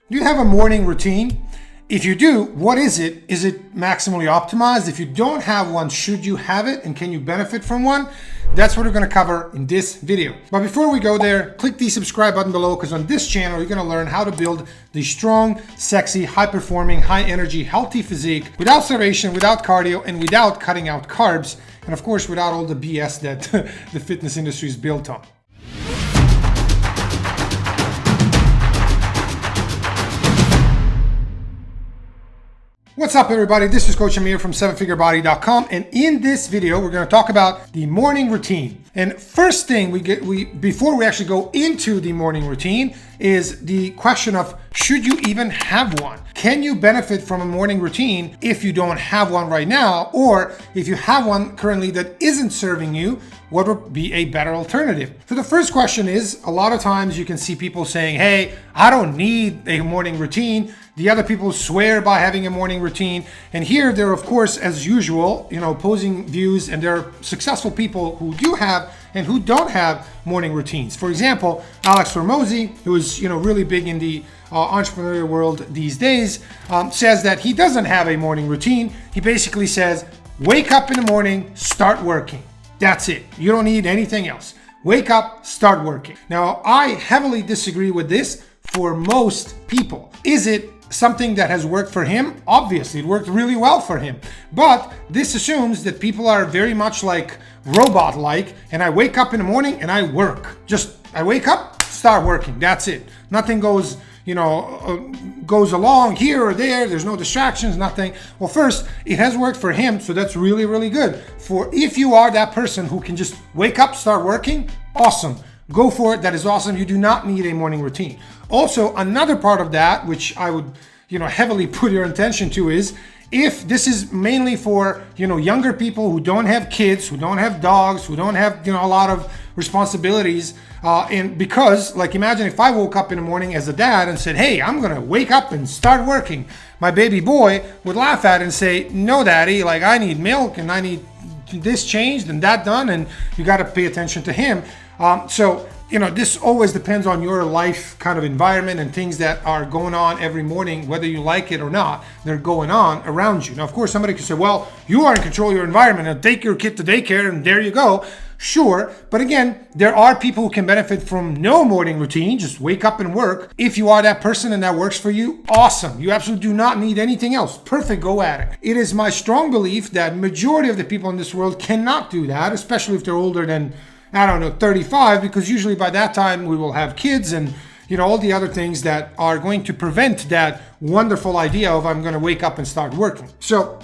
Do you have a morning routine? If you do, what is it? Is it maximally optimized? If you don't have one, should you have it? And can you benefit from one? That's what we're going to cover in this video. But before we go there, click the subscribe button below, because on this channel, you're going to learn how to build the strong, sexy, high-performing, high-energy, healthy physique without starvation, without cardio, and without cutting out carbs. And of course, without all the BS that the fitness industry is built on. What's up, everybody? This is Coach Amir from 7figurebody.com, and in this video we're going to talk about the morning routine. And first thing before we actually go into the morning routine is the question of, should you even have one? Can you benefit from a morning routine if you don't have one right now, or if you have one currently that isn't serving you, what would be a better alternative? So the first question is, a lot of times you can see people saying, hey, I don't need a morning routine. The other people swear by having a morning routine. And here they're, of course, as usual, opposing views, and there are successful people who do have and who don't have morning routines. For example, Alex Hormozi, who is really big in the entrepreneurial world these days, says that he doesn't have a morning routine. He basically says, wake up in the morning, start working. That's it. You don't need anything else. Wake up, start working. Now, I heavily disagree with this for most people. Is it something that has worked for him? Obviously, it worked really well for him. But this assumes that people are very much like robot-like, and I wake up in the morning and I work. I wake up, start working. That's it. Nothing goes along here or there. There's no distractions, nothing. Well, first, it has worked for him, so that's really, really good. For if you are that person who can just wake up, start working, awesome. Go for it. That is awesome. You do not need a morning routine. Also, another part of that, which I would, heavily put your attention to, is if this is mainly for, younger people who don't have kids, who don't have dogs, who don't have, a lot of responsibilities. And because, imagine if I woke up in the morning as a dad and said, hey, I'm going to wake up and start working. My baby boy would laugh at it and say, no, daddy, I need milk and I need this changed and that done. And you got to pay attention to him. So this always depends on your life kind of environment and things that are going on every morning, whether you like it or not, they're going on around you. Now, of course, somebody could say, well, you are in control of your environment and take your kid to daycare and there you go. Sure. But again, there are people who can benefit from no morning routine. Just wake up and work. If you are that person and that works for you, awesome. You absolutely do not need anything else. Perfect. Go at it. It is my strong belief that majority of the people in this world cannot do that, especially if they're older than 35, because usually by that time we will have kids and, all the other things that are going to prevent that wonderful idea of I'm going to wake up and start working. So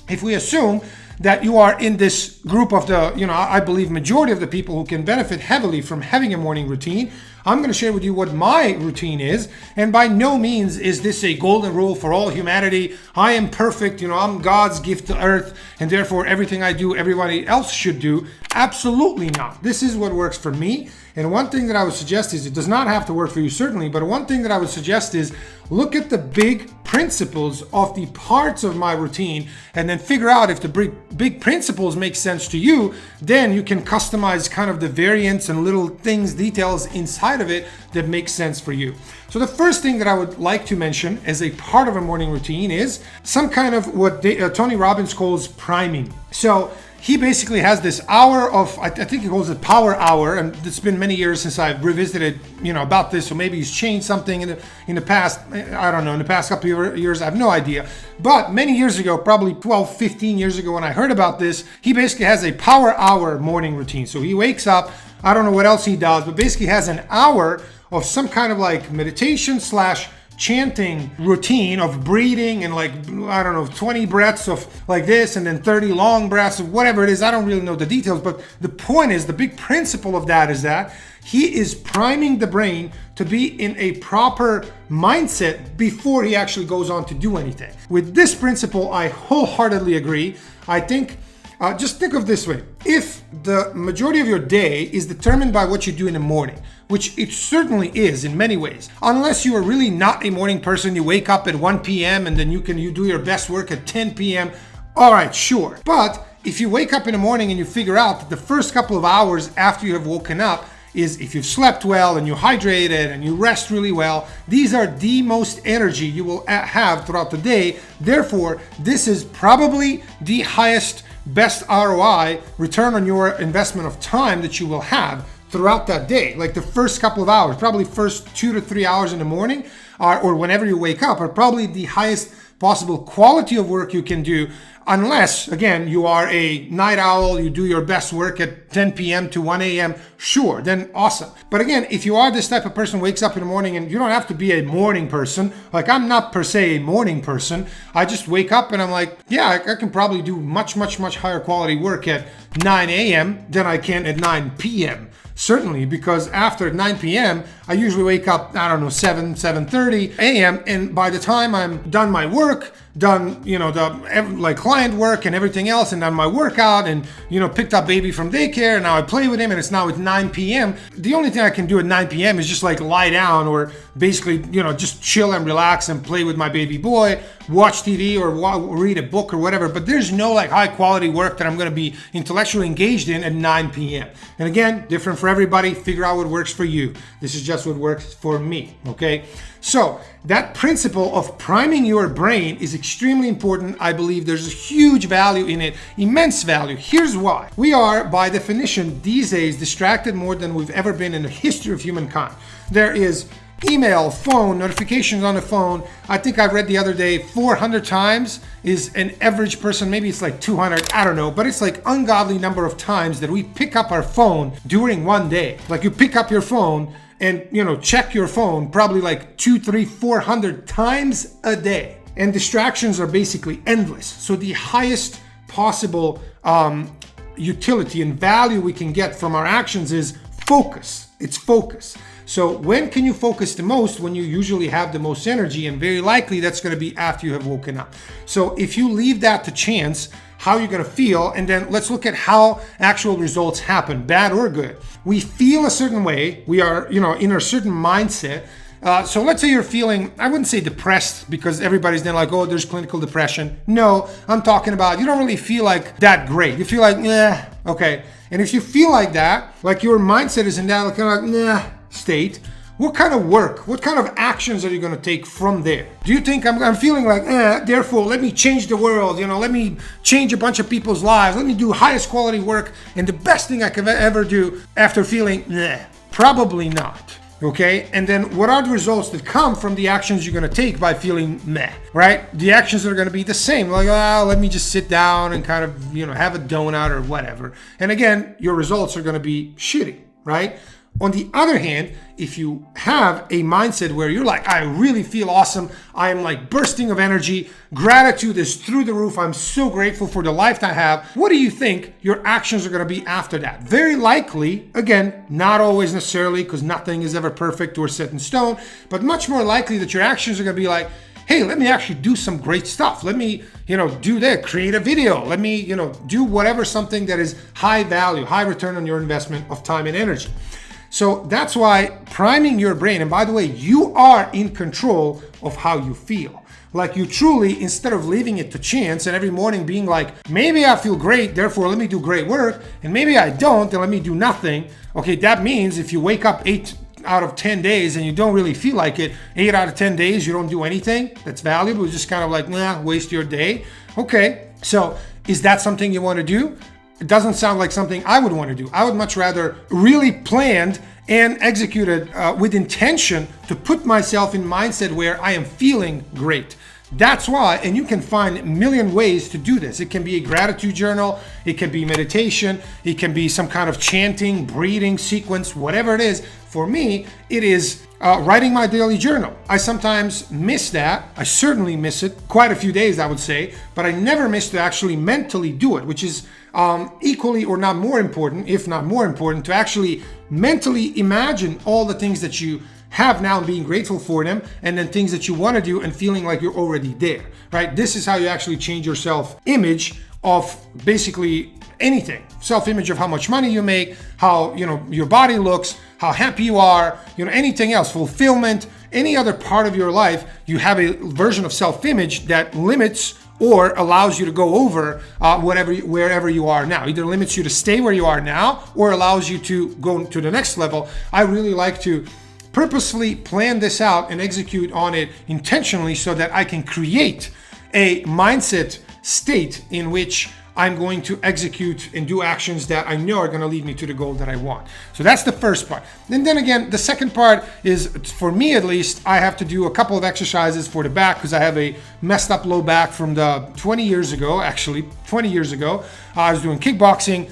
if we assume that you are in this group of the, I believe majority of the people who can benefit heavily from having a morning routine, I'm going to share with you what my routine is. And by no means is this a golden rule for all humanity. I am perfect. I'm God's gift to earth, and therefore everything I do, everybody else should do. Absolutely not. This is what works for me. And one thing that I would suggest is, it does not have to work for you, certainly, but one thing that I would suggest is look at the big principles of the parts of my routine and then figure out if the big principles make sense to you. Then you can customize kind of the variants and little things, details inside of it that make sense for you. So the first thing that I would like to mention as a part of a morning routine is some kind of what Tony Robbins calls priming. So he basically has this hour of, I think he calls it power hour, and it's been many years since I've revisited, about this, so maybe he's changed something in the past, I don't know, in the past couple of years, I have no idea. But many years ago, probably 12, 15 years ago when I heard about this, he basically has a power hour morning routine. So he wakes up, I don't know what else he does, but basically has an hour of some kind of meditation / chanting routine of breathing and 20 breaths of this and then 30 long breaths of whatever it is. I don't really know the details, but the point is, the big principle of that is that he is priming the brain to be in a proper mindset before he actually goes on to do anything. With this principle, I wholeheartedly agree. I think just think of this way. If the majority of your day is determined by what you do in the morning, which it certainly is in many ways, unless you are really not a morning person, you wake up at 1 p.m. and then you do your best work at 10 p.m. All right, sure. But if you wake up in the morning and you figure out that the first couple of hours after you have woken up is if you've slept well and you hydrated and you rest really well, these are the most energy you will have throughout the day. Therefore, this is probably the highest, best ROI, return on your investment of time that you will have throughout that day. Like the first couple of hours, probably first 2 to 3 hours in the morning or whenever you wake up are probably the highest possible quality of work you can do. Unless, again, you are a night owl, you do your best work at 10 p.m. to 1 a.m., sure, then awesome. But again, if you are this type of person who wakes up in the morning, and you don't have to be a morning person, like I'm not per se a morning person, I just wake up and I'm like, yeah, I can probably do much, much, much higher quality work at 9 a.m. than I can at 9 p.m. Certainly, because after 9 p.m., I usually wake up, 7:30 a.m. And by the time I'm done my work, done, the client work and everything else, and done my workout and, picked up baby from daycare, and now I play with him, and it's now at 9 p.m. The only thing I can do at 9 p.m. is just lie down or basically, just chill and relax and play with my baby boy, watch TV or read a book or whatever. But there's no high quality work that I'm going to be intellectually engaged in at 9 p.m. And again, different for everybody. Figure out what works for you. This is just what works for me. Okay. So that principle of priming your brain is extremely important. I believe there's a huge value in it, immense value. Here's why. We are, by definition, these days distracted more than we've ever been in the history of humankind. There is email, phone, notifications on the phone. I think I read the other day 400 times is an average person. Maybe it's 200, I don't know, but it's ungodly number of times that we pick up our phone during one day. You pick up your phone and check your phone probably 200, 300, 400 times a day. And distractions are basically endless. So the highest possible utility and value we can get from our actions is focus. It's focus. So when can you focus the most? When you usually have the most energy, and very likely that's going to be after you have woken up. So if you leave that to chance, how you're going to feel, and then let's look at how actual results happen, bad or good. We feel a certain way. We are, in a certain mindset. So let's say you're feeling, I wouldn't say depressed, because everybody's then oh, there's clinical depression. No, I'm talking about you don't really feel that great. You feel okay. And if you feel like that, your mindset is in that state, what kind of work, what kind of actions are you going to take from there? Do you think I'm feeling therefore let me change the world, let me change a bunch of people's lives, let me do highest quality work and the best thing I could ever do after feeling probably not. Okay, and then what are the results that come from the actions you're going to take by feeling right? The actions are going to be the same, let me just sit down and kind of, have a donut or whatever. And again, your results are going to be shitty, right? On the other hand, if you have a mindset where you're I really feel awesome, I am bursting of energy, gratitude is through the roof, I'm so grateful for the life I have, what do you think your actions are going to be after that? Very likely, again, not always necessarily, because nothing is ever perfect or set in stone, but much more likely that your actions are going to be hey, let me actually do some great stuff. Let me, do that, create a video. Let me, do whatever, something that is high value, high return on your investment of time and energy. So that's why priming your brain, and by the way, you are in control of how you feel. You truly, instead of leaving it to chance and every morning being maybe I feel great, therefore let me do great work, and maybe I don't, then let me do nothing. Okay, that means if you wake up 8 out of 10 days and you don't really feel like it, 8 out of 10 days you don't do anything that's valuable, it's just kind of waste your day. Okay, so is that something you want to do? It doesn't sound like something I would want to do. I would much rather really planned and executed with intention to put myself in mindset where I am feeling great. That's why, and you can find a million ways to do this. It can be a gratitude journal, it can be meditation, it can be some kind of chanting, breathing sequence, whatever it is. For me, it is writing my daily journal. I sometimes miss that. I certainly miss it quite a few days, I would say, but I never miss to actually mentally do it, which is equally or not more important, if not more important, to actually mentally imagine all the things that you have now and being grateful for them, and then things that you want to do and feeling like you're already there, right? This is how you actually change your self-image of basically anything. Self-image of how much money you make, how, your body looks, how happy you are, anything else, fulfillment, any other part of your life, you have a version of self-image that limits or allows you to go over wherever you are now. Either limits you to stay where you are now or allows you to go to the next level. I really like to purposefully plan this out and execute on it intentionally so that I can create a mindset state in which I'm going to execute and do actions that I know are going to lead me to the goal that I want. So that's the first part. And then again, the second part is, for me at least, I have to do a couple of exercises for the back because I have a messed up low back from the 20 years ago. I was doing kickboxing.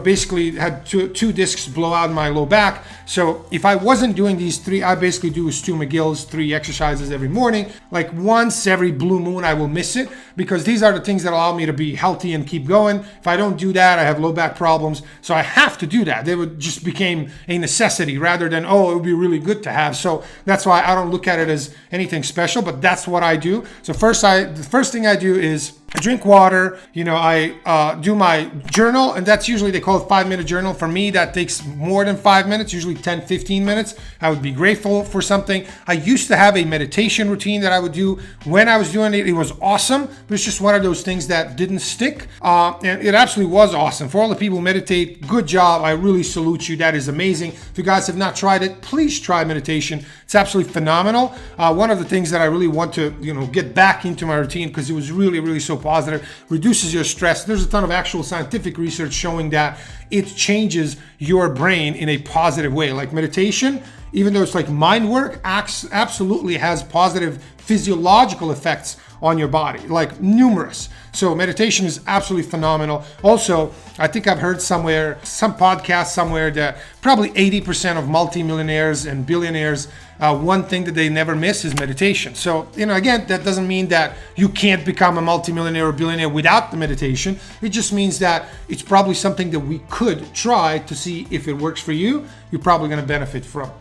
Basically had two discs blow out in my low back. So if I wasn't doing these three, I basically do Stu McGill's 3 exercises every morning. Like once every blue moon, I will miss it because these are the things that allow me to be healthy and keep going. If I don't do that, I have low back problems. So I have to do that. They would just became a necessity rather than, it would be really good to have. So that's why I don't look at it as anything special, but that's what I do. So the first thing I do is I drink water, I do my journal, and that's usually, they call it 5-minute journal. For me, that takes more than 5 minutes, usually 10, 15 minutes. I would be grateful for something. I used to have a meditation routine that I would do when I was doing it. It was awesome, but it's just one of those things that didn't stick. And it absolutely was awesome. For all the people who meditate, good job. I really salute you. That is amazing. If you guys have not tried it, please try meditation. It's absolutely phenomenal. One of the things that I really want to, get back into my routine because it was really, really so positive, reduces your stress. There's a ton of actual scientific research showing that it changes your brain in a positive way. Like meditation, even though it's like mind work, absolutely has positive physiological effects on your body, like numerous. So meditation is absolutely phenomenal. Also, I think I've heard some podcast somewhere that probably 80% of multimillionaires and billionaires, one thing that they never miss is meditation. So, again, that doesn't mean that you can't become a multimillionaire or billionaire without the meditation. It just means that it's probably something that we could try to see if it works for you. You're probably going to benefit from.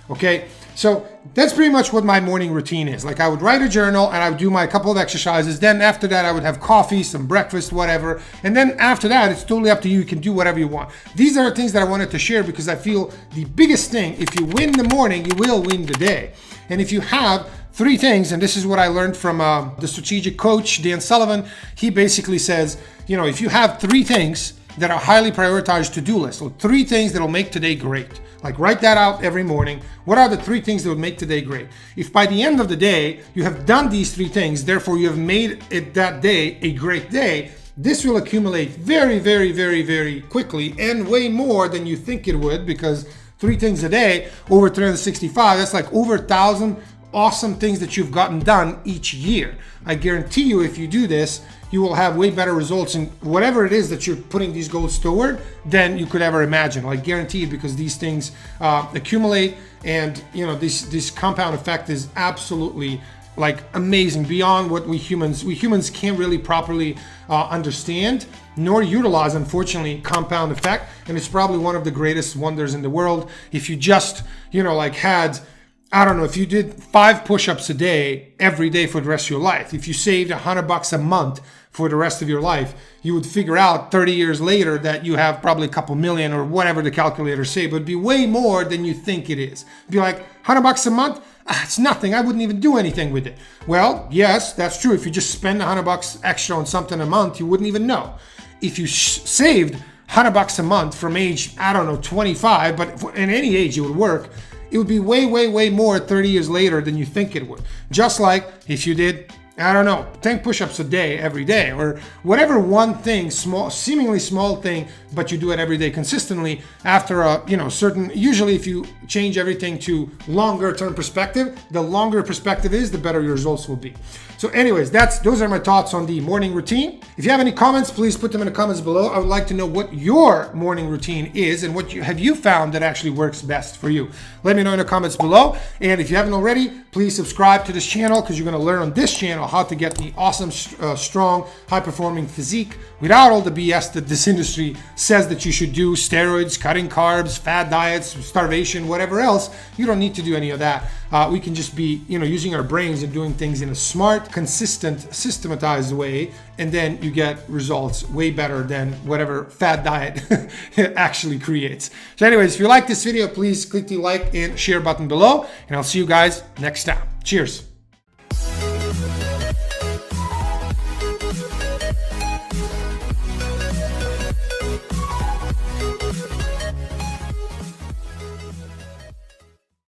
Okay, so that's pretty much what my morning routine is. Like I would write a journal and I would do my couple of exercises. Then after that, I would have coffee, some breakfast, whatever. And then after that, it's totally up to you. You can do whatever you want. These are the things that I wanted to share because I feel the biggest thing, if you win the morning, you will win the day. And if you have 3 things, and this is what I learned from the strategic coach, Dan Sullivan, he basically says, if you have 3 things that are highly prioritized to-do list, so 3 things that'll make today great. Like write that out every morning. What are the 3 things that would make today great? If by the end of the day, you have done these 3 things, therefore you have made it that day a great day, this will accumulate very, very, very, very quickly and way more than you think it would because 3 things a day over 365, that's like over 1,000 awesome things that you've gotten done each year. I guarantee you if you do this, you will have way better results in whatever it is that you're putting these goals toward than you could ever imagine. Like guaranteed, because these things accumulate, and this compound effect is absolutely like amazing beyond what we humans can't really properly understand nor utilize, unfortunately, compound effect. And it's probably one of the greatest wonders in the world. If you just had, I don't know, if you did 5 push-ups a day every day for the rest of your life, if you saved $100 a month for the rest of your life, you would figure out 30 years later that you have probably a couple million or whatever the calculators say, but it'd be way more than you think it is. Be like, $100 a month? It's nothing. I wouldn't even do anything with it. Well, yes, that's true. If you just spend $100 extra on something a month, you wouldn't even know. If you saved $100 a month from age, 25, but in any age it would work, it would be way, way, way more 30 years later than you think it would. Just like if you did, 10 push-ups a day, every day, or whatever one thing, seemingly small thing, but you do it every day consistently after a, certain, usually if you change everything to longer term perspective, the longer perspective is, the better your results will be. So anyways, those are my thoughts on the morning routine. If you have any comments, please put them in the comments below. I would like to know what your morning routine is and what have you found that actually works best for you. Let me know in the comments below. And if you haven't already, please subscribe to this channel because you're going to learn on this channel how to get the awesome, strong, high-performing physique without all the BS that this industry says that you should do, steroids, cutting carbs, fad diets, starvation, whatever else. You don't need to do any of that. We can just be, using our brains and doing things in a smart, consistent, systematized way, and then you get results way better than whatever fad diet actually creates. So anyways, if you like this video, please click the like and share button below, and I'll see you guys next time. Cheers.